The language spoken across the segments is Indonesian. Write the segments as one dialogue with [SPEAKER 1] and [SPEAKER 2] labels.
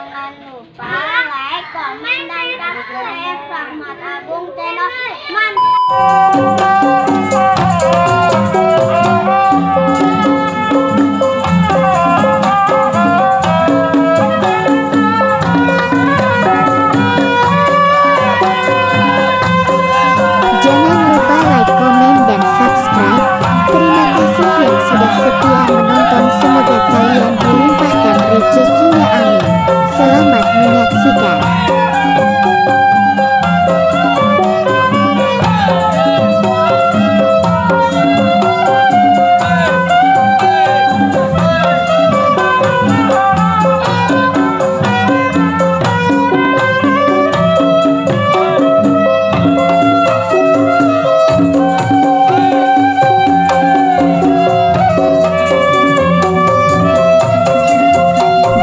[SPEAKER 1] Jangan lupa like, komen, dan subscribe Rahmat Agung Channel.
[SPEAKER 2] Jangan lupa like, komen, dan subscribe. Terima kasih yang sudah setia menonton. Semoga kalian dilimpahkan rezekinya, amin. Selamat menyaksikan.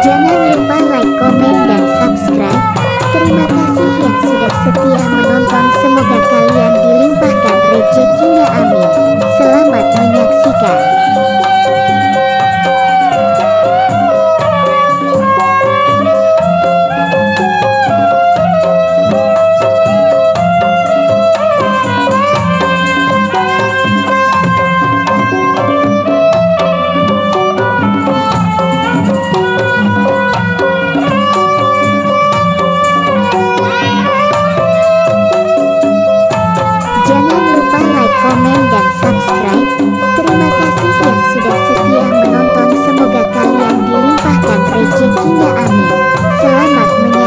[SPEAKER 2] Jangan lupa like, komen, dan subscribe. Terima kasih yang sudah setia menonton. Semoga kalian dilimpahkan rezekinya, amin. Selamat menyaksikan. Jangan lupa like, komen, dan subscribe. Terima kasih yang sudah setia menonton. Semoga kalian dilimpahkan rezekinya, amin. Selamat menyaksikan.